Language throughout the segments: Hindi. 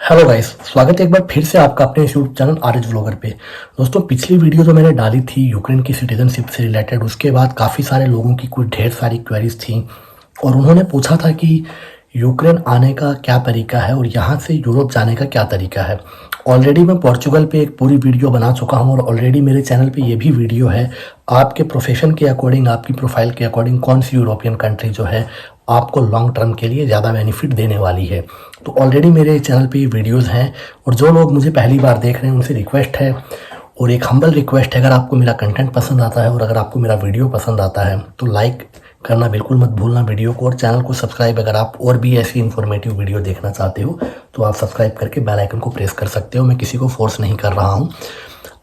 हेलो गाइस, स्वागत है एक बार फिर से आपका अपने यूट्यूब चैनल आरएच व्लॉगर पे। दोस्तों, पिछली वीडियो जो मैंने डाली थी यूक्रेन की सिटीजनशिप से रिलेटेड, उसके बाद काफ़ी सारे लोगों की कुछ ढेर सारी क्वेरीज थी और उन्होंने पूछा था कि यूक्रेन आने का क्या तरीका है और यहाँ से यूरोप जाने का क्या तरीका है। ऑलरेडी मैं पोर्चुगल पे एक पूरी वीडियो बना चुका हूँ और ऑलरेडी मेरे चैनल पे ये भी वीडियो है। आपके प्रोफेशन के अकॉर्डिंग, आपकी प्रोफाइल के अकॉर्डिंग कौन सी यूरोपियन कंट्री जो है आपको लॉन्ग टर्म के लिए ज़्यादा बेनिफिट देने वाली है, तो ऑलरेडी मेरे चैनल पे ये वीडियोज़ हैं। और जो लोग मुझे पहली बार देख रहे हैं उनसे रिक्वेस्ट है और एक हम्बल रिक्वेस्ट है, अगर आपको मेरा कंटेंट पसंद आता है और अगर आपको मेरा वीडियो पसंद आता है तो लाइक करना बिल्कुल मत भूलना वीडियो को, और चैनल को सब्सक्राइब। अगर आप और भी ऐसी इन्फॉर्मेटिव वीडियो देखना चाहते हो तो आप सब्सक्राइब करके बेल आइकन को प्रेस कर सकते हो। मैं किसी को फोर्स नहीं कर रहा हूँ।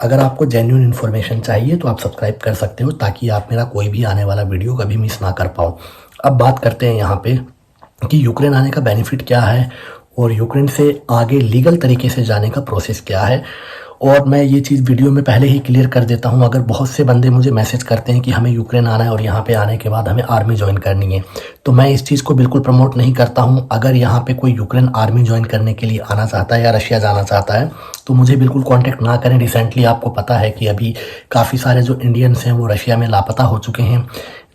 अगर आपको जेन्युइन इन्फॉर्मेशन चाहिए तो आप सब्सक्राइब कर सकते हो ताकि आप मेरा कोई भी आने वाला वीडियो कभी मिस ना कर पाओ। अब बात करते हैं यहाँ पे कि यूक्रेन आने का बेनिफिट क्या है और यूक्रेन से आगे लीगल तरीके से जाने का प्रोसेस क्या है। और मैं ये चीज़ वीडियो में पहले ही क्लियर कर देता हूँ, अगर बहुत से बंदे मुझे मैसेज करते हैं कि हमें यूक्रेन आना है और यहाँ पे आने के बाद हमें आर्मी ज्वाइन करनी है, तो मैं इस चीज़ को बिल्कुल प्रमोट नहीं करता हूँ। अगर यहाँ पे कोई यूक्रेन आर्मी ज्वाइन करने के लिए आना चाहता है या रशिया जाना चाहता है तो मुझे बिल्कुल कॉन्टेक्ट ना करें। रिसेंटली आपको पता है कि अभी काफ़ी सारे जो इंडियंस हैं वो रशिया में लापता हो चुके हैं,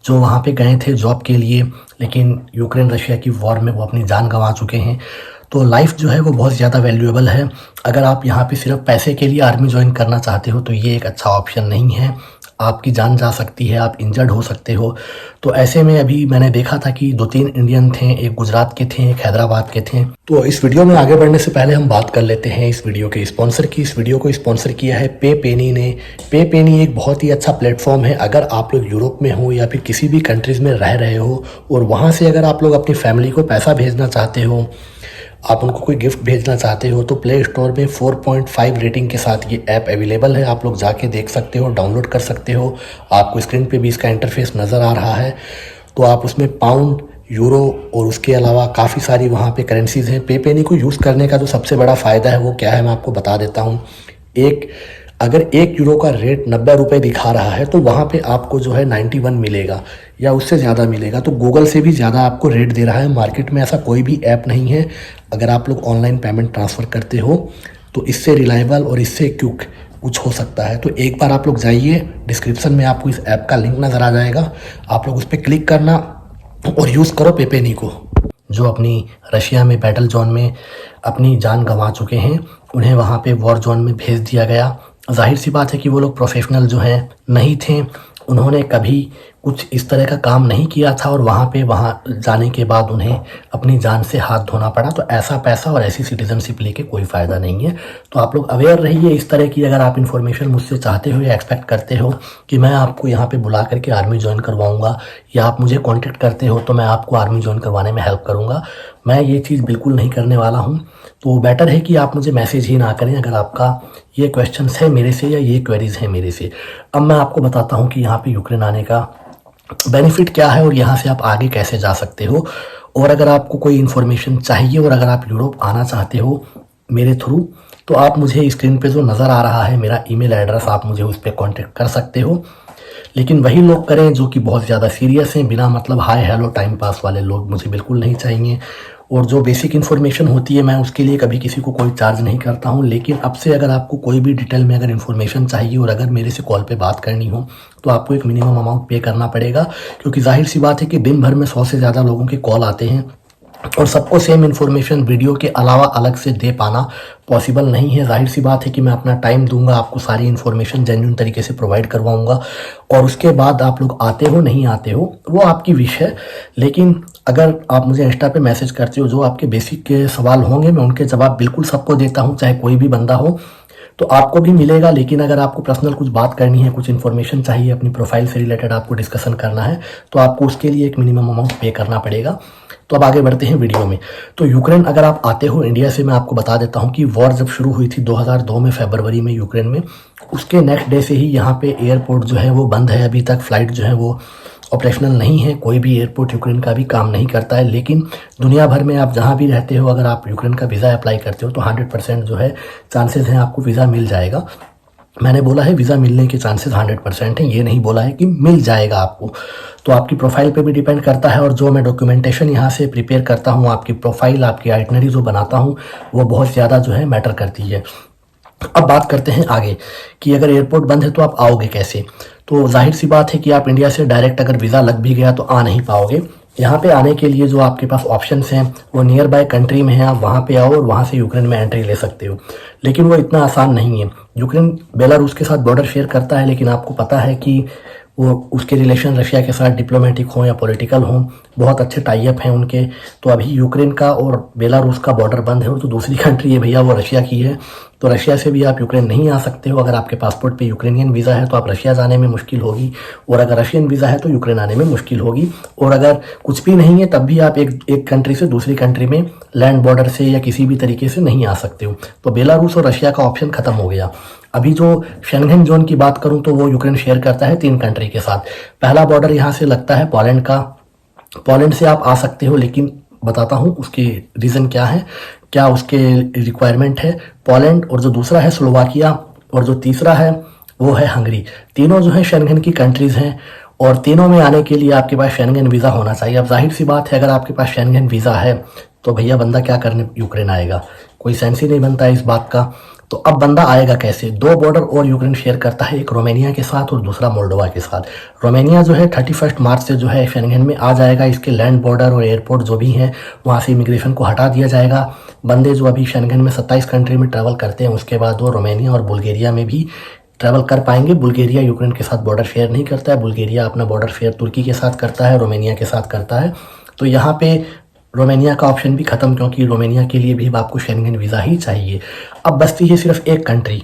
जो वहाँ पे गए थे जॉब के लिए, लेकिन यूक्रेन रशिया की वॉर में वो अपनी जान गंवा चुके हैं। तो लाइफ जो है वो बहुत ज़्यादा वैल्यूएबल है। अगर आप यहाँ पे सिर्फ पैसे के लिए आर्मी ज्वाइन करना चाहते हो तो ये एक अच्छा ऑप्शन नहीं है। आपकी जान जा सकती है, आप इंजर्ड हो सकते हो। तो ऐसे में अभी मैंने देखा था कि 2-3 इंडियन थे, एक गुजरात के थे, एक हैदराबाद के थे। तो इस वीडियो में आगे बढ़ने से पहले हम बात कर लेते हैं इस वीडियो के स्पॉन्सर की। इस वीडियो को स्पॉन्सर किया है पेपेनी ने। पेपेनी एक बहुत ही अच्छा प्लेटफॉर्म है। अगर आप लोग यूरोप में हो या फिर किसी भी कंट्रीज़ में रह रहे हो और वहाँ से अगर आप लोग अपनी फैमिली को पैसा भेजना चाहते हो, आप उनको कोई गिफ्ट भेजना चाहते हो, तो प्ले स्टोर में 4.5 रेटिंग के साथ ये ऐप अवेलेबल है। आप लोग जाके देख सकते हो, डाउनलोड कर सकते हो। आपको स्क्रीन पे भी इसका इंटरफेस नज़र आ रहा है। तो आप उसमें पाउंड, यूरो और उसके अलावा काफ़ी सारी वहाँ पे करेंसीज़ हैं। पेपेनी को यूज़ करने का जो सबसे बड़ा फ़ायदा है वो क्या है, मैं आपको बता देता हूँ। अगर 1 यूरो का रेट 90 रुपये दिखा रहा है तो वहाँ पे आपको जो है 91 मिलेगा या उससे ज़्यादा मिलेगा। तो गूगल से भी ज़्यादा आपको रेट दे रहा है। मार्केट में ऐसा कोई भी ऐप नहीं है। अगर आप लोग ऑनलाइन पेमेंट ट्रांसफ़र करते हो तो इससे रिलायबल और इससे क्विक कुछ हो सकता है। तो एक बार आप लोग जाइए, डिस्क्रिप्शन में आपको इस ऐप का लिंक नज़र आ जाएगा, आप लोग उस पर क्लिक करना और यूज़ करो पेपेनी को। जो अपनी रशिया में बैटल जोन में अपनी जान गंवा चुके हैं उन्हें वहाँ पे वॉर जोन में भेज दिया गया। जाहिर सी बात है कि वो लोग प्रोफेशनल जो हैं नहीं थे, उन्होंने कभी कुछ इस तरह का काम नहीं किया था और वहाँ जाने के बाद उन्हें अपनी जान से हाथ धोना पड़ा। तो ऐसा पैसा और ऐसी सिटीजनशिप लेके कोई फ़ायदा नहीं है। तो आप लोग अवेयर रहिए इस तरह की। अगर आप इन्फॉर्मेशन मुझसे चाहते हो या एक्सपेक्ट करते हो कि मैं आपको यहाँ पे बुला करके आर्मी ज्वाइन करवाऊँगा या आप मुझे कॉन्टेक्ट करते हो तो मैं आपको आर्मी ज्वाइन करवाने में हेल्प करूँगा, मैं ये चीज़ बिल्कुल नहीं करने वाला हूँ। तो बेटर है कि आप मुझे मैसेज ही ना करें अगर आपका ये क्वेश्चंस है मेरे से या ये क्वेरीज है मेरे से। अब मैं आपको बताता हूँ कि यहाँ पे यूक्रेन आने का बेनिफिट क्या है और यहाँ से आप आगे कैसे जा सकते हो। और अगर आपको कोई इन्फॉर्मेशन चाहिए और अगर आप यूरोप आना चाहते हो मेरे थ्रू, तो आप मुझे स्क्रीन पे जो नज़र आ रहा है मेरा ईमेल एड्रेस, आप मुझे उस पर कॉन्टेक्ट कर सकते हो। लेकिन वही लोग करें जो कि बहुत ज़्यादा सीरियस हैं। बिना मतलब हाय हेलो टाइम पास वाले लोग मुझे बिल्कुल नहीं चाहिए। और जो बेसिक इन्फॉर्मेशन होती है मैं उसके लिए कभी किसी को कोई चार्ज नहीं करता हूँ। लेकिन अब से अगर आपको कोई भी डिटेल में अगर इन्फॉर्मेशन चाहिए और अगर मेरे से कॉल पे बात करनी हो तो आपको एक मिनिमम अमाउंट पे करना पड़ेगा, क्योंकि जाहिर सी बात है कि दिन भर में 100 से ज़्यादा लोगों के कॉल आते हैं और सबको सेम इन्फॉर्मेशन वीडियो के अलावा अलग से दे पाना पॉसिबल नहीं है। जाहिर सी बात है कि मैं अपना टाइम दूंगा, आपको सारी इन्फॉर्मेशन जेन्युइन तरीके से प्रोवाइड करवाऊंगा और उसके बाद आप लोग आते हो नहीं आते हो वो आपकी विश है। लेकिन अगर आप मुझे इंस्टा पे मैसेज करते हो, जो आपके बेसिक के सवाल होंगे मैं उनके जवाब बिल्कुल सबको देता हूँ, चाहे कोई भी बंदा हो, तो आपको भी मिलेगा। लेकिन अगर आपको पर्सनल कुछ बात करनी है, कुछ इन्फॉर्मेशन चाहिए, अपनी प्रोफाइल से रिलेटेड आपको डिस्कशन करना है, तो आपको उसके लिए एक मिनिमम अमाउंट पे करना पड़ेगा। तो अब आगे बढ़ते हैं वीडियो में। तो यूक्रेन अगर आप आते हो इंडिया से, मैं आपको बता देता हूँ कि वॉर जब शुरू हुई थी 2002 में फरवरी में यूक्रेन में, उसके नेक्स्ट डे से ही यहाँ पे एयरपोर्ट जो है वो बंद है। अभी तक फ़्लाइट जो है वो ऑपरेशनल नहीं है, कोई भी एयरपोर्ट यूक्रेन का भी काम नहीं करता है। लेकिन दुनिया भर में आप जहाँ भी रहते हो, अगर आप यूक्रेन का वीज़ा अप्लाई करते हो तो 100% जो है चांसेस हैं आपको वीज़ा मिल जाएगा। मैंने बोला है वीज़ा मिलने के चांसेस 100% हैं, ये नहीं बोला है कि मिल जाएगा आपको। तो आपकी प्रोफाइल पे भी डिपेंड करता है, और जो मैं डॉक्यूमेंटेशन यहाँ से प्रिपेयर करता हूँ, आपकी प्रोफाइल, आपकी आइटनरी जो बनाता हूँ, वो बहुत ज़्यादा जो है मैटर करती है। अब बात करते हैं आगे कि अगर एयरपोर्ट बंद है तो आप आओगे कैसे। तो जाहिर सी बात है कि आप इंडिया से डायरेक्ट अगर वीज़ा लग भी गया तो आ नहीं पाओगे। यहाँ पे आने के लिए जो आपके पास ऑप्शंस हैं वो नियर बाय कंट्री में है, आप वहाँ पे आओ और वहाँ से यूक्रेन में एंट्री ले सकते हो। लेकिन वो इतना आसान नहीं है। यूक्रेन बेलारूस के साथ बॉर्डर शेयर करता है, लेकिन आपको पता है कि वो उसके रिलेशन रशिया के साथ डिप्लोमेटिक हों या पॉलिटिकल हों, बहुत अच्छे टाई अप हैं उनके। तो अभी यूक्रेन का और बेलारूस का बॉर्डर बंद है, और जो दूसरी कंट्री है भैया वो रशिया की है। तो रशिया से भी आप यूक्रेन नहीं आ सकते हो। अगर आपके पासपोर्ट पे यूक्रेनियन वीज़ा है तो आप रशिया जाने में मुश्किल होगी, और अगर रशियन वीज़ा है तो यूक्रेन आने में मुश्किल होगी। और अगर कुछ भी नहीं है तब भी आप एक कंट्री से दूसरी कंट्री में लैंड बॉर्डर से या किसी भी तरीके से नहीं आ सकते हो। तो बेलारूस और रशिया का ऑप्शन खत्म हो गया। अभी जो शेंगेन जोन की बात करूं तो वो यूक्रेन शेयर करता है 3 कंट्री के साथ। पहला बॉर्डर यहाँ से लगता है पोलैंड का। पोलैंड से आप आ सकते हो, लेकिन बताता हूँ उसके रीज़न क्या है, क्या उसके रिक्वायरमेंट है। पोलैंड, और जो दूसरा है स्लोवाकिया, और जो तीसरा है वो है हंगरी। तीनों जो है शेंगेन की कंट्रीज़ हैं, और तीनों में आने के लिए आपके पास शेंगेन वीज़ा होना चाहिए। अब जाहिर सी बात है, अगर आपके पास शेंगेन वीज़ा है तो भैया बंदा क्या करने यूक्रेन आएगा, कोई सेंस ही नहीं बनता है इस बात का। तो अब बंदा आएगा कैसे। 2 बॉर्डर और यूक्रेन शेयर करता है, एक रोमानिया के साथ और दूसरा मोल्डोवा के साथ। रोमानिया जो है 31 मार्च से जो है शेंगेन में आ जाएगा। इसके लैंड बॉर्डर और एयरपोर्ट जो भी हैं वहाँ से इमिग्रेशन को हटा दिया जाएगा। बंदे जो अभी शेंगेन में 27 कंट्री में ट्रैवल करते हैं, उसके बाद वो रोमानिया और बुल्गारिया में भी ट्रैवल कर पाएंगे। बुल्गारिया यूक्रेन के साथ बॉर्डर शेयर नहीं करता है, बुल्गारिया अपना बॉर्डर शेयर तुर्की के साथ करता है, रोमानिया के साथ करता है। तो यहाँ पे रोमानिया का ऑप्शन भी खत्म, क्योंकि रोमानिया के लिए भी आपको शेंगेन वीज़ा ही चाहिए। अब बचती है सिर्फ एक कंट्री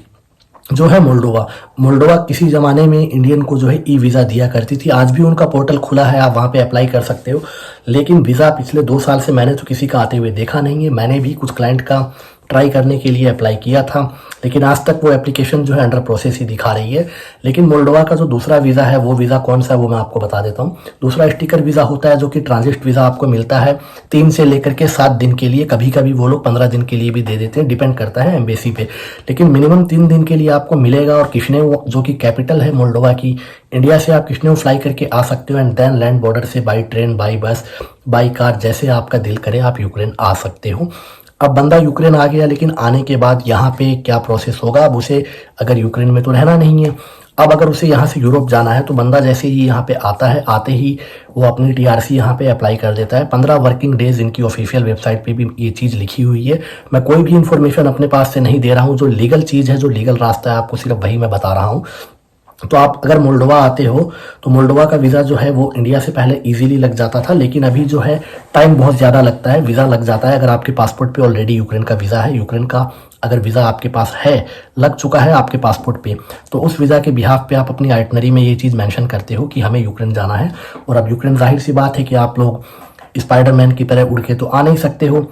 जो है मोल्डोवा। मोल्डोवा किसी ज़माने में इंडियन को जो है ई वीज़ा दिया करती थी, आज भी उनका पोर्टल खुला है, आप वहाँ पे अप्लाई कर सकते हो। लेकिन वीज़ा पिछले 2 साल से मैंने तो किसी का आते हुए देखा नहीं है। मैंने भी कुछ क्लाइंट का ट्राई करने के लिए अप्लाई किया था, लेकिन आज तक वो एप्लीकेशन जो है अंडर प्रोसेस ही दिखा रही है। लेकिन मोल्डोवा का जो दूसरा वीज़ा है, वो वीज़ा कौन सा है वो मैं आपको बता देता हूँ। दूसरा स्टिकर वीज़ा होता है, जो कि ट्रांजिट वीज़ा आपको मिलता है 3 से लेकर के 7 दिन के लिए। कभी कभी वो लोग 15 दिन के लिए भी दे देते हैं, डिपेंड करता है एम्बेसी पे। लेकिन मिनिमम 3 दिन के लिए आपको मिलेगा। और किश्नेव जो कि कैपिटल है मोल्डोवा की, इंडिया से आप किश्नेव फ्लाई करके आ सकते हो, एंड देन लैंड बॉर्डर से by train, by bus, by car, जैसे आपका दिल करे आप यूक्रेन आ सकते हो। अब बंदा यूक्रेन आ गया, लेकिन आने के बाद यहाँ पे क्या प्रोसेस होगा। अब उसे अगर यूक्रेन में तो रहना नहीं है, अब अगर उसे यहाँ से यूरोप जाना है तो बंदा जैसे ही यहाँ पे आता है, आते ही वो अपनी टीआरसी यहाँ पे अप्लाई कर देता है। 15 वर्किंग डेज इनकी ऑफिशियल वेबसाइट पे भी ये चीज़ लिखी हुई है। मैं कोई भी इन्फॉर्मेशन अपने पास से नहीं दे रहा हूँ, जो लीगल चीज़ है, जो लीगल रास्ता है, आपको सिर्फ वही मैं बता रहा हूँ। तो आप अगर मोल्डोवा आते हो तो मोल्डोवा का वीज़ा जो है वो इंडिया से पहले इजीली लग जाता था, लेकिन अभी जो है टाइम बहुत ज़्यादा लगता है। वीज़ा लग जाता है अगर आपके पासपोर्ट पे ऑलरेडी यूक्रेन का वीज़ा है। यूक्रेन का अगर वीज़ा आपके पास है, लग चुका है आपके पासपोर्ट पे, तो उस वीज़ा के बिहाफ पे आप अपनी आइटनरी में ये चीज़ मेंशन करते हो कि हमें यूक्रेन जाना है। और अब यूक्रेन जाहिर सी बात है कि आप लोग स्पाइडरमैन की तरह उड़ के तो आ नहीं सकते हो,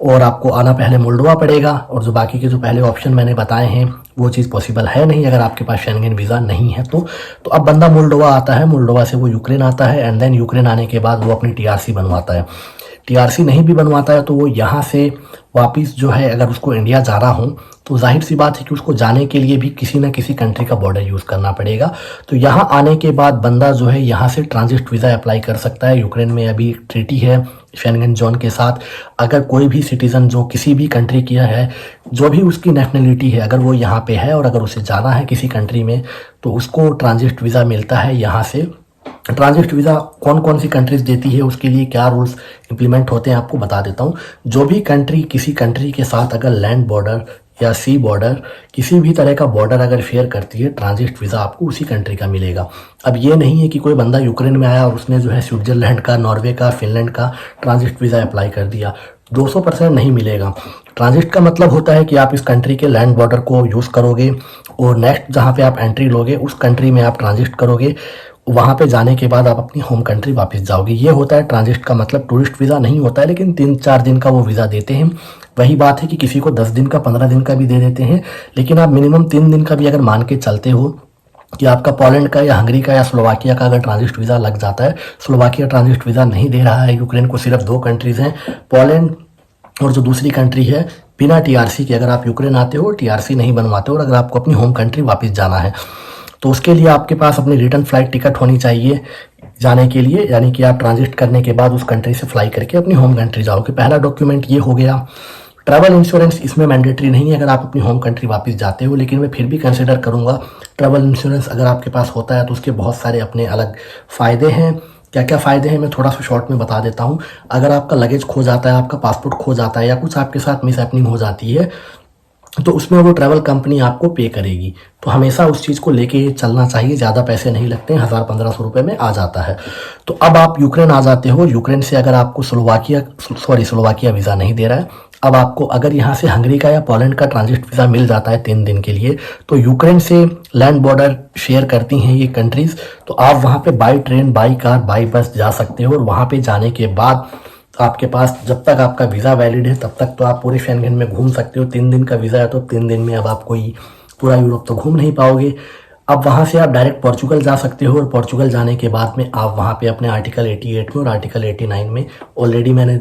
और आपको आना पहले मोल्डोवा पड़ेगा। और जो बाकी के जो पहले ऑप्शन मैंने बताए हैं वो चीज़ पॉसिबल है नहीं अगर आपके पास शेंगेन वीज़ा नहीं है तो। अब बंदा मोल्डोवा आता है, मोल्डोवा से वो यूक्रेन आता है, एंड देन यूक्रेन आने के बाद वो अपनी टीआरसी बनवाता है। टीआरसी नहीं भी बनवाता है तो वो यहाँ से वापस जो है, अगर उसको इंडिया जाना हो तो जाहिर सी बात है कि उसको जाने के लिए भी किसी ना किसी कंट्री का बॉर्डर यूज़ करना पड़ेगा। तो यहाँ आने के बाद बंदा जो है यहाँ से ट्रांजिट वीज़ा अप्लाई कर सकता है। यूक्रेन में अभी ट्रीटी है शेंगेन जोन के साथ। अगर कोई भी सिटीज़न जो किसी भी कंट्री किया है, जो भी उसकी नेशनलिटी है, अगर वो यहाँ पे है और अगर उसे जाना है किसी कंट्री में, तो उसको ट्रांजिट वीज़ा मिलता है यहाँ से। ट्रांजिट वीज़ा कौन कौन सी कंट्रीज देती है, उसके लिए क्या रूल्स इंप्लीमेंट होते हैं आपको बता देता हूँ। जो भी कंट्री किसी कंट्री के साथ अगर लैंड बॉर्डर या सी बॉर्डर, किसी भी तरह का बॉर्डर अगर शेयर करती है, ट्रांजिट वीज़ा आपको उसी कंट्री का मिलेगा। अब ये नहीं है कि कोई बंदा यूक्रेन में आया और उसने जो है स्विट्जरलैंड का, नॉर्वे का, फिनलैंड का ट्रांजिट वीज़ा अप्लाई कर दिया, 200% नहीं मिलेगा। ट्रांजिट का मतलब होता है कि आप इस कंट्री के लैंड बॉर्डर को यूज़ करोगे, और नेक्स्ट जहाँ पे आप एंट्री लोगे उस कंट्री में आप ट्रांजिट करोगे। वहाँ पे जाने के बाद आप अपनी होम कंट्री वापस जाओगे। ये होता है ट्रांजिट का मतलब। टूरिस्ट वीज़ा नहीं होता है, लेकिन 3-4 दिन का वो वीज़ा देते हैं। वही बात है कि किसी को 10 दिन का, 15 दिन का भी दे देते हैं, लेकिन आप मिनिमम 3 दिन का भी अगर मान के चलते हो कि आपका पोलैंड का या हंगरी का या स्लोवाकिया का अगर ट्रांजिट वीज़ा लग जाता है। स्लोवाकिया ट्रांजिट वीज़ा नहीं दे रहा है यूक्रेन को, सिर्फ 2 कंट्रीज़ हैं, पोलैंड और जो दूसरी कंट्री है बिना टीआरसी के, अगर आप यूक्रेन आते हो टीआरसी नहीं बनवाते हो और अगर आपको अपनी होम कंट्री वापस जाना है तो उसके लिए आपके पास अपनी रिटर्न फ्लाइट टिकट होनी चाहिए जाने के लिए, यानी कि आप ट्रांजिट करने के बाद उस कंट्री से फ्लाई करके अपनी होम कंट्री जाओगे। पहला डॉक्यूमेंट ये हो गया। ट्रैवल इंश्योरेंस इसमें मैंडेटरी नहीं है अगर आप अपनी होम कंट्री वापस जाते हो, लेकिन मैं फिर भी कंसिडर करूंगा ट्रैवल इंश्योरेंस अगर आपके पास होता है तो उसके बहुत सारे अपने अलग फ़ायदे हैं। क्या क्या फ़ायदे हैं मैं थोड़ा सा शॉर्ट में बता देता हूँ। अगर आपका लगेज खो जाता है, आपका पासपोर्ट खो जाता है या कुछ आपके साथ मिस हैपनिंग हो जाती है तो उसमें वो ट्रैवल कंपनी आपको पे करेगी। तो हमेशा उस चीज़ को लेके चलना चाहिए, ज़्यादा पैसे नहीं लगते हैं, 1000-1500 रुपये में आ जाता है। तो अब आप यूक्रेन आ जाते हो। यूक्रेन से अगर आपको स्लोवाकिया वीज़ा नहीं दे रहा है, अब आपको अगर यहाँ से हंगरी का या पोलैंड का ट्रांजिट वीज़ा मिल जाता है 3 दिन के लिए, तो यूक्रेन से लैंड बॉर्डर शेयर करती हैं ये कंट्रीज़, तो आप वहाँ पे by train, by car, by bus जा सकते हो। और वहाँ पे जाने के बाद आपके पास जब तक आपका वीज़ा वैलिड है तब तक तो आप पूरे शेंगेन में घूम सकते हो। 3 दिन का वीज़ा है तो 3 दिन में अब आप कोई पूरा यूरोप तो घूम नहीं पाओगे। अब वहाँ से आप डायरेक्ट पोर्चुगल जा सकते हो और पोर्चुगल जाने के बाद में आप वहाँ पे अपने आर्टिकल 88 में और आर्टिकल 89 में ऑलरेडी मैंने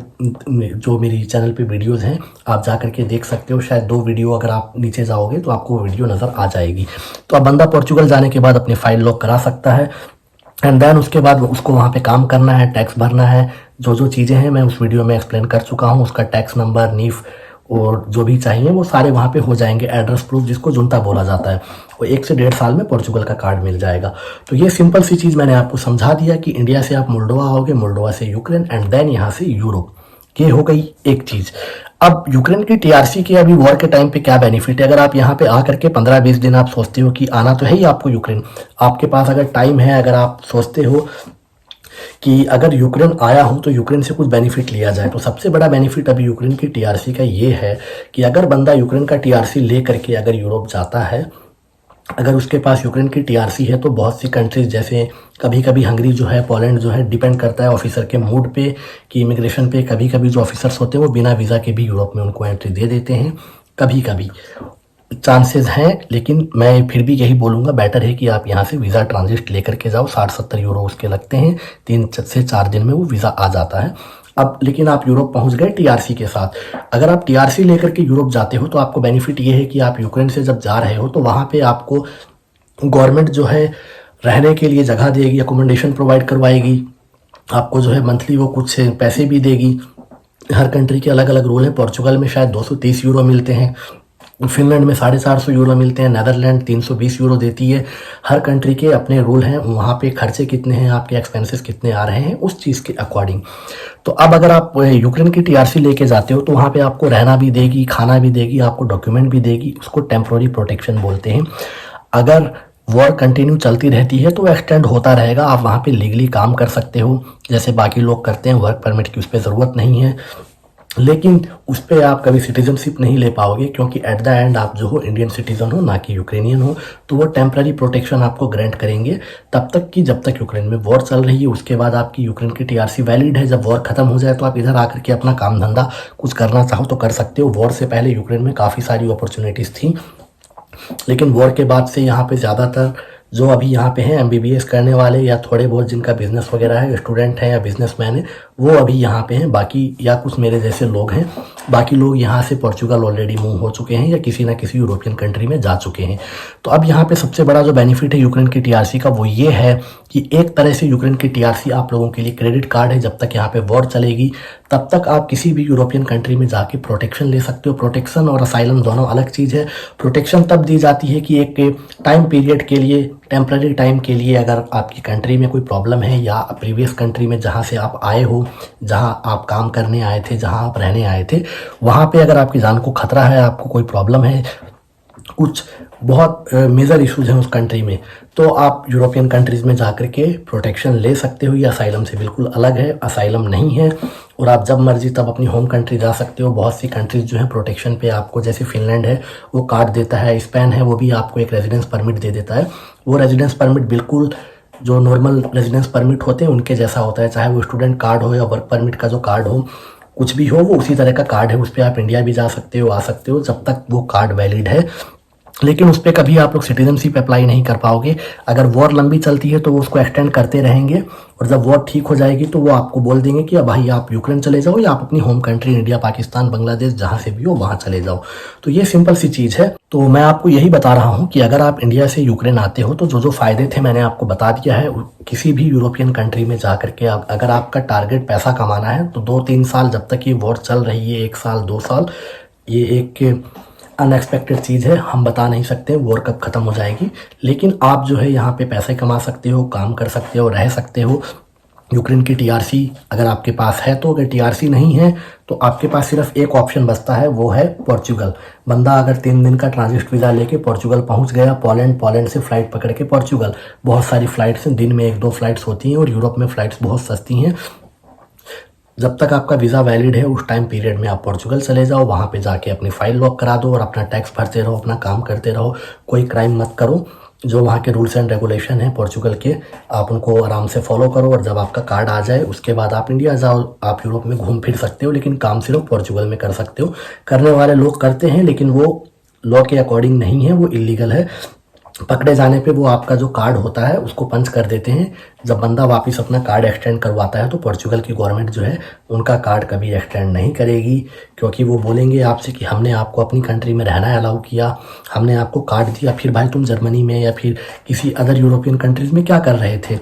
जो मेरी चैनल पे वीडियोज़ हैं आप जा करके देख सकते हो। शायद 2 वीडियो अगर आप नीचे जाओगे तो आपको वीडियो नज़र आ जाएगी। तो अब बंदा पोर्चुगल जाने के बाद अपनी फ़ाइल लॉक करा सकता है एंड देन उसके बाद उसको वहाँ पे काम करना है, टैक्स भरना है। जो जो चीज़ें हैं मैं उस वीडियो में एक्सप्लेन कर चुका हूँ। उसका टैक्स नंबर, नीफ और जो भी चाहिए वो सारे वहाँ पे हो जाएंगे। एड्रेस प्रूफ जिसको जुनता बोला जाता है, वो 1 से 1.5 साल में पोर्चुगल का कार्ड मिल जाएगा। तो ये सिंपल सी चीज़ मैंने आपको समझा दिया कि इंडिया से आप मोल्डोवा आओगे, मोल्डोवा से यूक्रेन एंड देन यहाँ से यूरोप। ये हो गई एक चीज़। अब यूक्रेन की टीआरसी के अभी वॉर के टाइम पे क्या बेनिफिट है। अगर आप यहाँ पे आकर के 15-20 दिन आप सोचते हो कि आना तो है ही आपको यूक्रेन, आपके पास अगर टाइम है, अगर आप सोचते हो कि अगर यूक्रेन आया हूँ तो यूक्रेन से कुछ बेनिफिट लिया जाए, तो सबसे बड़ा बेनिफिट अभी यूक्रेन की टीआरसी का ये है कि अगर बंदा यूक्रेन का टीआरसी ले करके अगर यूरोप जाता है, अगर उसके पास यूक्रेन की टीआरसी है, तो बहुत सी कंट्रीज जैसे कभी कभी हंगरी जो है, पोलैंड जो है, डिपेंड करता है ऑफिसर के मूड पे कि इमिग्रेशन पे कभी कभी जो ऑफिसर्स होते हैं वो बिना वीज़ा के भी यूरोप में उनको एंट्री दे देते हैं। कभी कभी चांसेस हैं, लेकिन मैं फिर भी यही बोलूँगा बेटर है कि आप यहाँ से वीज़ा ट्रांजिट लेकर के जाओ। 60-70 यूरो उसके लगते हैं, 3 से 4 दिन में वो वीज़ा आ जाता है। अब लेकिन आप यूरोप पहुंच गए टीआरसी के साथ। अगर आप टीआरसी लेकर के यूरोप जाते हो तो आपको बेनिफिट ये है कि आप यूक्रेन से जब जा रहे हो तो वहाँ पे आपको गवर्नमेंट जो है रहने के लिए जगह देगी, अकोमोडेशन प्रोवाइड करवाएगी, आपको जो है मंथली वो कुछ पैसे भी देगी। हर कंट्री के अलग अलग रूल हैं। पोर्चुगल में शायद 230 यूरो मिलते हैं, फिनलैंड में 450 यूरो मिलते हैं, नेदरलैंड 320 यूरो देती है। हर कंट्री के अपने रूल हैं, वहाँ पे खर्चे कितने हैं, आपके एक्सपेंसेस कितने आ रहे हैं उस चीज़ के अकॉर्डिंग। तो अब अगर आप यूक्रेन की टीआरसी लेके जाते हो तो वहाँ पे आपको रहना भी देगी, खाना भी देगी, आपको डॉक्यूमेंट भी देगी। उसको टेम्प्रोरी प्रोटेक्शन बोलते हैं। अगर वॉर कंटिन्यू चलती रहती है तो एक्सटेंड होता रहेगा, आप वहाँ पे लीगली काम कर सकते हो जैसे बाकी लोग करते हैं। वर्क परमिट की उस पर ज़रूरत नहीं है, लेकिन उस पर आप कभी सिटीजनशिप नहीं ले पाओगे क्योंकि एट द एंड आप जो हो इंडियन सिटीजन हो, ना कि यूक्रेनियन हो। तो वो टेम्पररी प्रोटेक्शन आपको ग्रांट करेंगे तब तक कि जब तक यूक्रेन में वॉर चल रही है। उसके बाद आपकी यूक्रेन की टीआरसी वैलिड है। जब वॉर खत्म हो जाए तो आप इधर आकर के अपना काम धंधा कुछ करना चाहो तो कर सकते हो। वॉर से पहले यूक्रेन में काफ़ी सारी अपॉर्चुनिटीज़ थी, लेकिन वॉर के बाद से यहाँ पे ज़्यादातर जो अभी यहाँ पे हैं एमबीबीएस करने वाले या थोड़े बहुत जिनका बिजनेस वगैरह है, स्टूडेंट हैं या बिजनेसमैन है, वो अभी यहाँ पे हैं। बाकी या कुछ मेरे जैसे लोग हैं, बाकी लोग यहाँ से पोर्चुगल ऑलरेडी मूव हो चुके हैं या किसी ना किसी यूरोपियन कंट्री में जा चुके हैं। तो अब यहाँ पे सबसे बड़ा जो बेनिफिट है यूक्रेन की टीआरसी का वो ये है कि एक तरह से यूक्रेन की टीआरसी आप लोगों के लिए क्रेडिट कार्ड है। जब तक यहाँ पे वॉर चलेगी तब तक आप किसी भी यूरोपियन कंट्री में जाके प्रोटेक्शन ले सकते हो। प्रोटेक्शन और असाइलम दोनों अलग चीज़ है। प्रोटेक्शन तब दी जाती है कि एक टाइम पीरियड के लिए, टेम्पररी टाइम के लिए, अगर आपकी कंट्री में कोई प्रॉब्लम है या प्रीवियस कंट्री में जहाँ से आप आए हो, जहाँ आप काम करने आए थे, जहाँ आप रहने आए थे, वहाँ पे अगर आपकी जान को खतरा है, आपको कोई प्रॉब्लम है, कुछ बहुत मेजर इश्यूज हैं उस कंट्री में, तो आप यूरोपियन कंट्रीज़ में जाकर के प्रोटेक्शन ले सकते हो। ये असाइलम से बिल्कुल अलग है, असाइलम नहीं है। और आप जब मर्जी तब अपनी होम कंट्री जा सकते हो। बहुत सी कंट्रीज़ जो है प्रोटेक्शन पे आपको, जैसे फिनलैंड है वो कार्ड देता है, स्पेन है वो भी आपको एक रेजिडेंस परमिट दे देता है। वो रेजिडेंस परमिट बिल्कुल जो नॉर्मल रेजिडेंस परमिट होते हैं उनके जैसा होता है, चाहे वो स्टूडेंट कार्ड हो या वर्क परमिट का जो कार्ड हो, कुछ भी हो, वो उसी तरह का कार्ड है। उस पर आप इंडिया भी जा सकते हो, आ सकते हो, जब तक वो कार्ड वैलिड है। लेकिन उस पर कभी आप लोग सिटीजनशिप अप्लाई नहीं कर पाओगे। अगर वॉर लंबी चलती है तो वो उसको एक्सटेंड करते रहेंगे, और जब वॉर ठीक हो जाएगी तो वो आपको बोल देंगे कि अब भाई आप यूक्रेन चले जाओ, या आप अपनी home country India, Pakistan, Bangladesh, जहाँ से भी हो वहाँ चले जाओ। तो ये सिंपल सी चीज़ है। तो मैं आपको यही बता रहा हूँ कि अगर आप इंडिया से यूक्रेन आते हो तो जो जो फ़ायदे थे मैंने आपको बता दिया है। किसी भी यूरोपियन कंट्री में जा करके अगर आपका टारगेट पैसा कमाना है तो 2-3 साल, जब तक ये वॉर चल रही है, 1 साल 2 साल, ये एक अनएक्सपेक्टेड चीज़ है। हम बता नहीं सकते वॉर कब ख़त्म हो जाएगी, लेकिन आप जो है यहाँ पे पैसे कमा सकते हो, काम कर सकते हो, रह सकते हो। यूक्रेन की टीआरसी अगर आपके पास है तो, अगर टीआरसी नहीं है तो आपके पास सिर्फ एक ऑप्शन बचता है, वो है पोर्चुगल। बंदा अगर 3 दिन का ट्रांजिट वीज़ा लेके पोर्चुगल पहुंच गया, पोलैंड से फ़्लाइट पकड़ के पोर्चुगल, बहुत सारी फ़्लाइट्स हैं, दिन में 1-2 फ़्लाइट्स होती हैं, और यूरोप में फ़्लाइट्स बहुत सस्ती हैं। जब तक आपका वीज़ा वैलिड है उस टाइम पीरियड में आप पोर्चुगल चले जाओ, वहाँ पे जाके अपनी फ़ाइल लॉक करा दो और अपना टैक्स भरते रहो, अपना काम करते रहो, कोई क्राइम मत करो। जो वहाँ के रूल्स एंड रेगुलेशन हैं पोर्चुगल के, आप उनको आराम से फॉलो करो, और जब आपका कार्ड आ जाए उसके बाद आप इंडिया जाओ। आप यूरोप में घूम फिर सकते हो, लेकिन काम सिर्फ पोर्चुगल में कर सकते हो। करने वाले लोग करते हैं, लेकिन वो लॉ के अकॉर्डिंग नहीं है, वो इलीगल है। पकड़े जाने पे वो आपका जो कार्ड होता है उसको पंच कर देते हैं। जब बंदा वापस अपना कार्ड एक्सटेंड करवाता है तो पोर्चुगल की गवर्नमेंट जो है उनका कार्ड कभी एक्सटेंड नहीं करेगी, क्योंकि वो बोलेंगे आपसे कि हमने आपको अपनी कंट्री में रहना अलाउ किया, हमने आपको कार्ड दिया, फिर भाई तुम जर्मनी में या फिर किसी अदर यूरोपियन कंट्रीज़ में क्या कर रहे थे।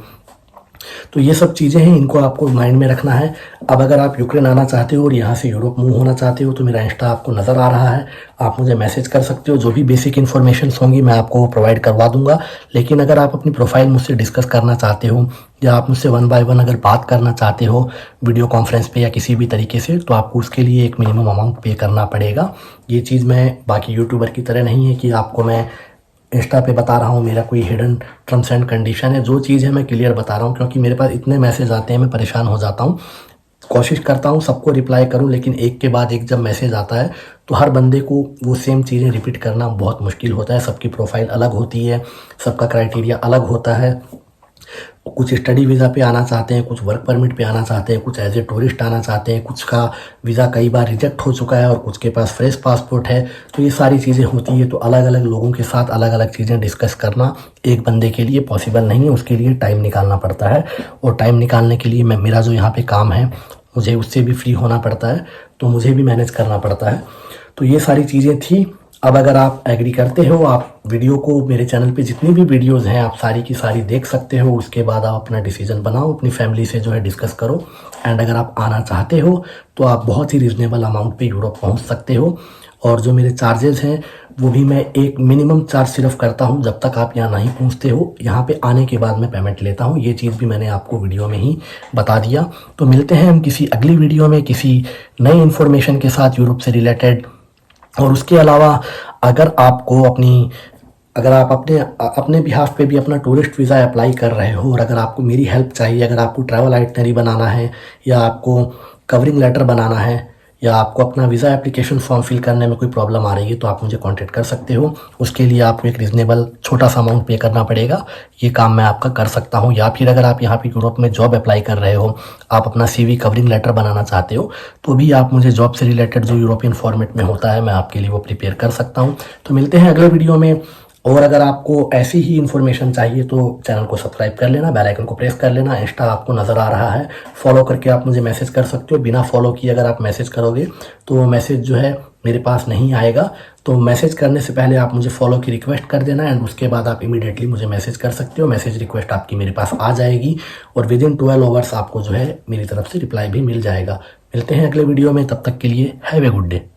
तो ये सब चीज़ें हैं, इनको आपको माइंड में रखना है। अब अगर आप यूक्रेन आना चाहते हो और यहाँ से यूरोप मूव होना चाहते हो तो मेरा इंस्टा आपको नज़र आ रहा है, आप मुझे मैसेज कर सकते हो। जो भी बेसिक इन्फॉर्मेशन होंगी मैं आपको प्रोवाइड करवा दूंगा। लेकिन अगर आप अपनी प्रोफाइल मुझसे डिस्कस करना चाहते हो, या आप मुझसे 1 बाय 1 अगर बात करना चाहते हो वीडियो कॉन्फ्रेंस पे या किसी भी तरीके से, तो आपको उसके लिए एक मिनिमम अमाउंट पे करना पड़ेगा। ये चीज़ मैं बाकी यूट्यूबर की तरह नहीं है कि आपको मैं इंस्टा पे बता रहा हूँ, मेरा कोई हिडन टर्म्स एंड कंडीशन है। जो चीज़ है मैं क्लियर बता रहा हूँ, क्योंकि मेरे पास इतने मैसेज आते हैं, मैं परेशान हो जाता हूँ। कोशिश करता हूँ सबको रिप्लाई करूँ, लेकिन एक के बाद एक जब मैसेज आता है तो हर बंदे को वो सेम चीज़ें रिपीट करना बहुत मुश्किल होता है। सबकी प्रोफाइल अलग होती है, सबका क्राइटेरिया अलग होता है। कुछ स्टडी वीज़ा पे आना चाहते हैं, कुछ वर्क परमिट पे आना चाहते हैं, कुछ एज ए टूरिस्ट आना चाहते हैं, कुछ का वीज़ा कई बार रिजेक्ट हो चुका है और कुछ के पास फ्रेश पासपोर्ट है। तो ये सारी चीज़ें होती है। तो अलग अलग लोगों के साथ अलग अलग चीज़ें डिस्कस करना एक बंदे के लिए पॉसिबल नहीं है, उसके लिए टाइम निकालना पड़ता है। और टाइम निकालने के लिए मेरा जो यहाँ पे काम है, मुझे उससे भी फ्री होना पड़ता है, तो मुझे भी मैनेज करना पड़ता है। तो ये सारी चीज़ें थी। अब अगर आप एग्री करते हो, आप वीडियो को, मेरे चैनल पे जितनी भी वीडियोस हैं आप सारी की सारी देख सकते हो। उसके बाद आप अपना डिसीजन बनाओ, अपनी फैमिली से जो है डिस्कस करो। एंड अगर आप आना चाहते हो तो आप बहुत ही रीज़नेबल अमाउंट पे यूरोप पहुंच सकते हो। और जो मेरे चार्जेस हैं वो भी मैं एक मिनिमम चार्ज सिर्फ करता हूं, जब तक आप यहाँ नहीं पहुंचते हो। यहाँ पे आने के बाद मैं पेमेंट लेता हूँ। ये चीज़ भी मैंने आपको वीडियो में ही बता दिया। तो मिलते हैं हम किसी अगली वीडियो में किसी नई इन्फॉर्मेशन के साथ यूरोप से रिलेटेड। और उसके अलावा अगर आपको अगर आप अपने बिहाफ पे भी अपना टूरिस्ट वीज़ा अप्लाई कर रहे हो, और अगर आपको मेरी हेल्प चाहिए, अगर आपको ट्रैवल आइटनरी बनाना है, या आपको कवरिंग लेटर बनाना है, या आपको अपना वीज़ा एप्लीकेशन फॉर्म फिल करने में कोई प्रॉब्लम आ रही है, तो आप मुझे कांटेक्ट कर सकते हो। उसके लिए आपको एक रीज़नेबल छोटा सा अमाउंट पे करना पड़ेगा। ये काम मैं आपका कर सकता हूँ। या फिर अगर आप यहाँ पे यूरोप में जॉब अप्लाई कर रहे हो, आप अपना CV कवरिंग लेटर बनाना चाहते हो, तो भी आप मुझे जॉब से रिलेटेड जो यूरोपियन फॉर्मेट में होता है मैं आपके लिए वो प्रिपेयर कर सकता हूँ। तो मिलते हैं अगले वीडियो में। और अगर आपको ऐसी ही इन्फॉर्मेशन चाहिए तो चैनल को सब्सक्राइब कर लेना, बेल आइकन को प्रेस कर लेना। इंस्टा आपको नज़र आ रहा है, फॉलो करके आप मुझे मैसेज कर सकते हो। बिना फॉलो किए अगर आप मैसेज करोगे तो वो मैसेज जो है मेरे पास नहीं आएगा। तो मैसेज करने से पहले आप मुझे फॉलो की रिक्वेस्ट कर देना, एंड उसके बाद आप इमीडिएटली मुझे मैसेज कर सकते हो। मैसेज रिक्वेस्ट आपकी मेरे पास आ जाएगी और विदिन 12 आवर्स आपको जो है मेरी तरफ से रिप्लाई भी मिल जाएगा। मिलते हैं अगले वीडियो में, तब तक के लिए हैव ए गुड डे।